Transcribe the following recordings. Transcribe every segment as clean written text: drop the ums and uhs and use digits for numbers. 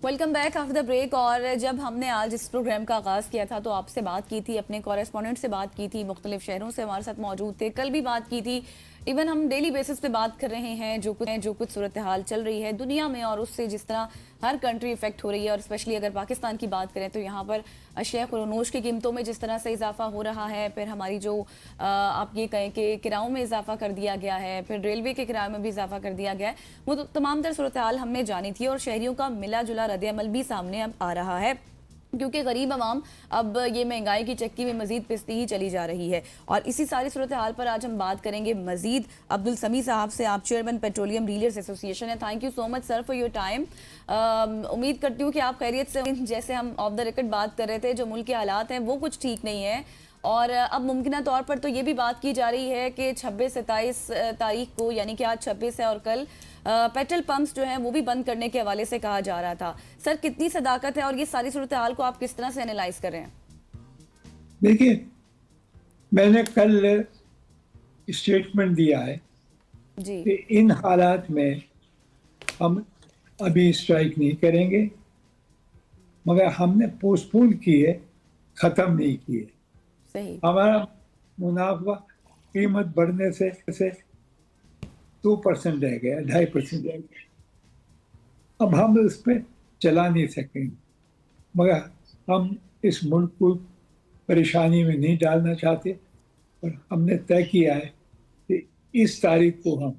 Welcome back after the break. और जब हमने आज इस प्रोग्राम का आगाज़ किया था तो आपसे बात की थी, अपने कॉरेस्पॉन्डेंट से बात की थी, मुख्तलिफ शहरों से हमारे साथ मौजूद थे, कल भी बात की थी। इवन हम डेली बेसिस पे बात कर रहे हैं जो कुछ सूरत हाल चल रही है दुनिया में और उससे जिस तरह हर कंट्री इफेक्ट हो रही है। और स्पेशली अगर पाकिस्तान की बात करें तो यहाँ पर अशिया खुरनोश की कीमतों में जिस तरह से इजाफा हो रहा है, फिर हमारी जो आप ये कहें कि किरायों में इजाफा कर दिया गया है, फिर रेलवे के किराए में भी इजाफा कर दिया गया है, वो तो तमाम तर सूरत हाल हमने जानी थी और शहरियों का मिला जुला रद्द-ए-अमल भी सामने अब आ रहा है, क्योंकि गरीब आवाम अब ये महंगाई की चक्की में मजीद पिसती ही चली जा रही है। और इसी सारी सूरत हाल पर आज हम बात करेंगे मजीद अब्दुल समी साहब से। आप चेयरमैन पेट्रोलियम डीलर्स एसोसिएशन है। Thank you so much sir for your time. उम्मीद करती हूँ कि आप खैरियत से। जैसे हम ऑफ द रिकॉर्ड बात कर रहे थे, जो मुल्क के हालात हैं वो कुछ ठीक नहीं है और अब मुमकिन तौर पर तो ये भी बात की जा रही है कि 26-27 तारीख को, यानी कि आज 26 है और कल पेट्रोल पंप्स जो हैं वो भी बंद करने के हवाले से कहा जा रहा था। सर, कितनी सदाकत है और ये सारी सूरत हाल को आप किस तरह से एनालाइज कर रहे हैं? देखिए, मैंने कल स्टेटमेंट दिया है जी कि इन हालात में हम अभी स्ट्राइक नहीं करेंगे, मगर हमने पोस्टपोन किए, ख़त्म नहीं किए। सही। हमारा मुनाफा कीमत बढ़ने से 2% रह गया, 2.5% रह गया। अब हम उस पर चला नहीं सकेंगे, मगर हम इस मुल्क को परेशानी में नहीं डालना चाहते और हमने तय किया है कि इस तारीख को हम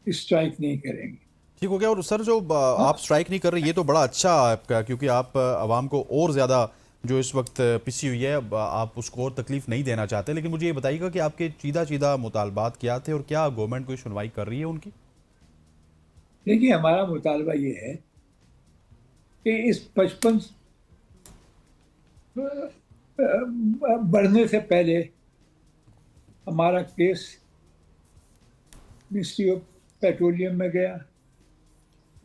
स्ट्राइक नहीं करेंगे। ठीक हो गया। और सर, जो आप स्ट्राइक नहीं कर रहे, ये तो बड़ा अच्छा है आपका, क्योंकि आप आवाम को और ज़्यादा जो इस वक्त पिसी हुई है आप उसको और तकलीफ नहीं देना चाहते। लेकिन मुझे ये बताइएगा कि आपके चीदा मुतालबात क्या थे और क्या गवर्नमेंट कोई सुनवाई कर रही है उनकी? देखिए, हमारा मुतालबा ये है कि इस 55 बढ़ने से पहले हमारा केस मिनिस्ट्री ऑफ पेट्रोलियम में गया,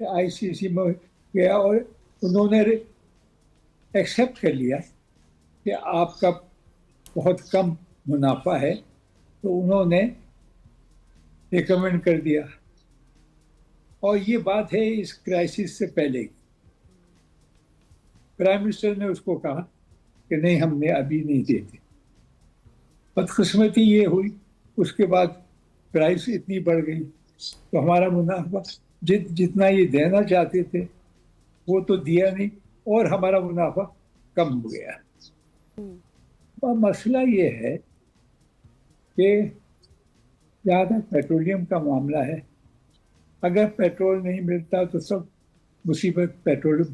आईसीसी में गया और उन्होंने एक्सेप्ट कर लिया कि आपका बहुत कम मुनाफा है, तो उन्होंने रिकमेंड कर दिया। और ये बात है इस क्राइसिस से पहले की। प्राइम मिनिस्टर ने उसको कहा कि नहीं, हमने अभी नहीं देते। बदकिस्मती ये हुई, उसके बाद प्राइस इतनी बढ़ गई तो हमारा मुनाफा जितना ये देना चाहते थे वो तो दिया नहीं और हमारा मुनाफा कम हो गया। और मसला ये है कि जहाँ तक पेट्रोलियम का मामला है, अगर पेट्रोल नहीं मिलता तो सब मुसीबत पेट्रोलियम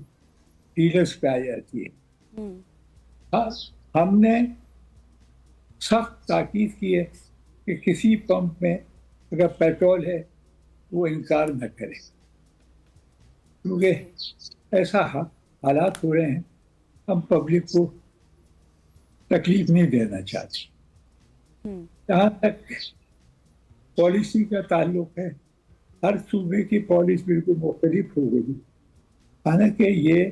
डीलर्स पे आ जाती है। हाँ, हमने सख्त ताकीद की है कि किसी पंप में अगर पेट्रोल है वो इनकार न करे, क्योंकि ऐसा हालात हो रहे हैं, हम पब्लिक को तकलीफ नहीं देना चाहते। जहाँ तक पॉलिसी का ताल्लुक है, हर सूबे की पॉलिसी बिल्कुल मुख्तलिफ हो गई। हालांकि ये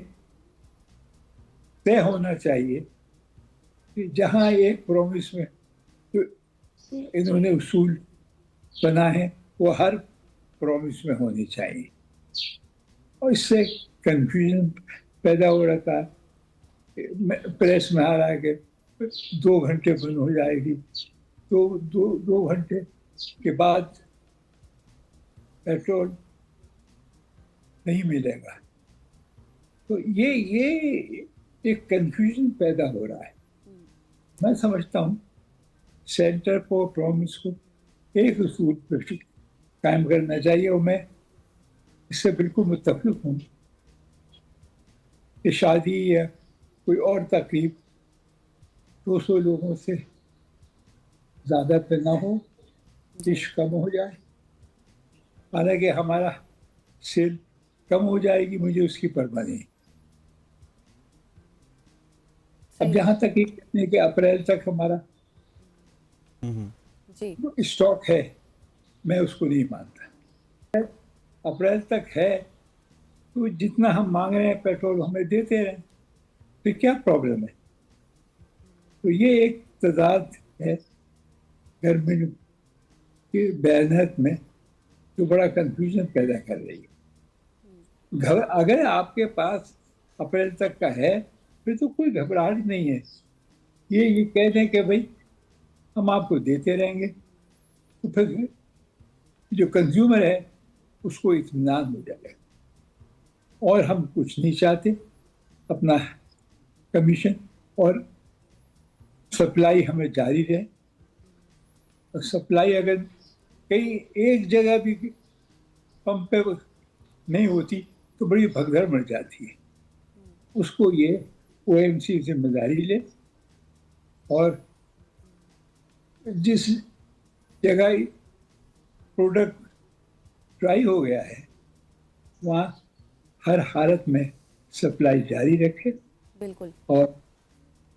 तय होना चाहिए कि जहाँ एक प्रॉमिस में तो इन्होंने उसूल बना है वो हर प्रॉमिस में होनी चाहिए, और इससे कंफ्यूजन पैदा हो रहा था। प्रेस में आ रहा है कि 2 घंटे बंद हो जाएगी, तो 2 घंटे के बाद पेट्रोल नहीं मिलेगा। तो ये एक कंफ्यूजन पैदा हो रहा है। मैं समझता हूँ सेंटर को प्रॉमिस को एक उसूल पर कायम करना चाहिए, और मैं इससे बिल्कुल मुत्तफिक हूँ कि शादी या कोई और तकरीब 200 लोगों से ज़्यादा पे ना हो, डिश कम हो जाए। हालांकि हमारा सेल कम हो जाएगी, मुझे उसकी परवाह नहीं। अब जहाँ तक कि अप्रैल तक हमारा स्टॉक है, मैं उसको नहीं मानता। अप्रैल तक है तो जितना हम मांग रहे हैं पेट्रोल हमें देते रहें, तो क्या प्रॉब्लम है? तो ये एक तजाद है गवर्नमेंट के बयानात में जो बड़ा कंफ्यूजन पैदा कर रही है। अगर आपके पास अप्रैल तक का है फिर तो कोई घबराहट नहीं है। ये कह दें कि भाई हम आपको देते रहेंगे, तो फिर जो कंज्यूमर है उसको इत्मीनान हो जाएगा। और हम कुछ नहीं चाहते, अपना कमीशन और सप्लाई हमें जारी रहे। और सप्लाई अगर कहीं एक जगह भी पंप पे नहीं होती तो बड़ी भगदड़ मच जाती है। उसको ये OMC जिम्मेदारी ले, और जिस जगह प्रोडक्ट ड्राई हो गया है वहाँ हर हालत में सप्लाई जारी रखे बिल्कुल और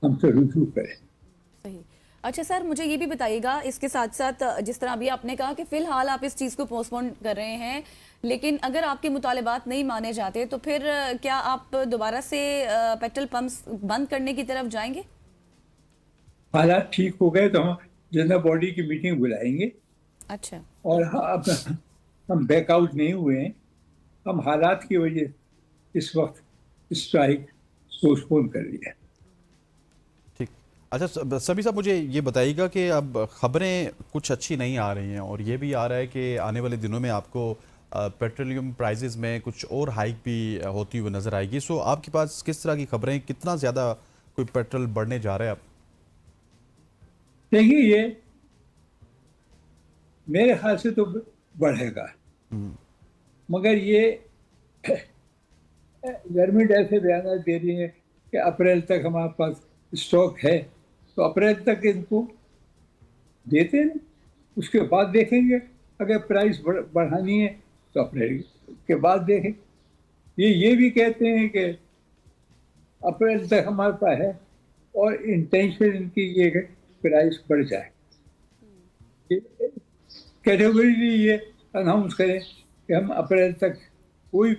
हमसे रुजू करें। सही। अच्छा सर, मुझे ये भी बताइएगा इसके साथ साथ, जिस तरह अभी आपने कहा कि फिलहाल आप इस चीज़ को पोस्टपोन कर रहे हैं, लेकिन अगर आपके मुतालिबात नहीं माने जाते तो फिर क्या आप दोबारा से पेट्रोल पंप्स बंद करने की तरफ जाएंगे? हालात ठीक हो गए तो हम जनरल बॉडी की मीटिंग बुलाएंगे। अच्छा। और अब हम बैकआउट नहीं हुए हैं, हम हालात की वजह से इस वक्त स्ट्राइक पोस्टपोन कर लिया। ठीक। अच्छा सभी साहब, मुझे ये बताइएगा कि अब खबरें कुछ अच्छी नहीं आ रही हैं और ये भी आ रहा है कि आने वाले दिनों में आपको पेट्रोलियम प्राइसेस में कुछ और हाइक भी होती हुई नज़र आएगी। सो आपके पास किस तरह की खबरें, कितना ज़्यादा कोई पेट्रोल बढ़ने जा रहा है अब? देखिए, ये मेरे ख्याल से तो बढ़ेगा, मगर ये गवर्नमेंट ऐसे बयान दे रही है कि अप्रैल तक हमारे पास स्टॉक है, तो अप्रैल तक इनको देते हैं, उसके बाद देखेंगे। अगर प्राइस बढ़ानी है तो अप्रैल के बाद देखें। ये भी कहते हैं कि अप्रैल तक हमारे पास है और इंटेंशन इनकी ये है प्राइस बढ़ जाए। कैटेगरी ये अनाउंस करें कि हम अप्रैल तक कोई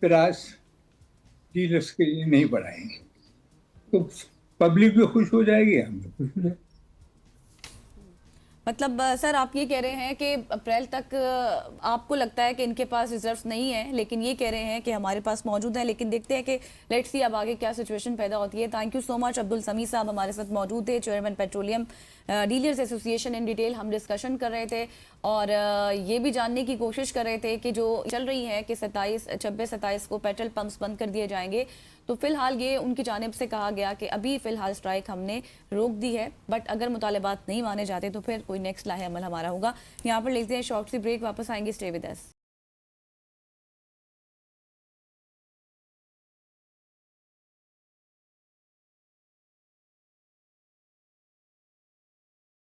प्राइस डीलर्स के लिए नहीं बढ़ाएंगे, तो पब्लिक भी खुश हो जाएगी, हम भी खुश हो जाएंगे। मतलब सर आप ये कह रहे हैं कि अप्रैल तक आपको लगता है कि इनके पास रिजर्व्स नहीं है, लेकिन ये कह रहे हैं कि हमारे पास मौजूद है, लेकिन देखते हैं कि लेट्स सी अब आगे क्या सिचुएशन पैदा होती है। Thank you so much. Abdul समी साहब हमारे साथ मौजूद थे, chairman petroleum dealers association. In detail हम डिस्कशन कर रहे थे और ये भी जानने की कोशिश कर रहे थे कि जो चल रही है कि 26-27 को पेट्रोल पंप्स बंद कर दिए जाएंगे, तो फिलहाल ये उनकी जानिब से कहा गया कि अभी फ़िलहाल स्ट्राइक हमने रोक दी है, बट अगर मुतालिबात नहीं माने जाते तो फिर कोई नेक्स्ट लाहे अमल हमारा होगा। यहाँ पर लेते हैं शॉर्ट सी ब्रेक, वापस आएंगे, स्टे विद अस।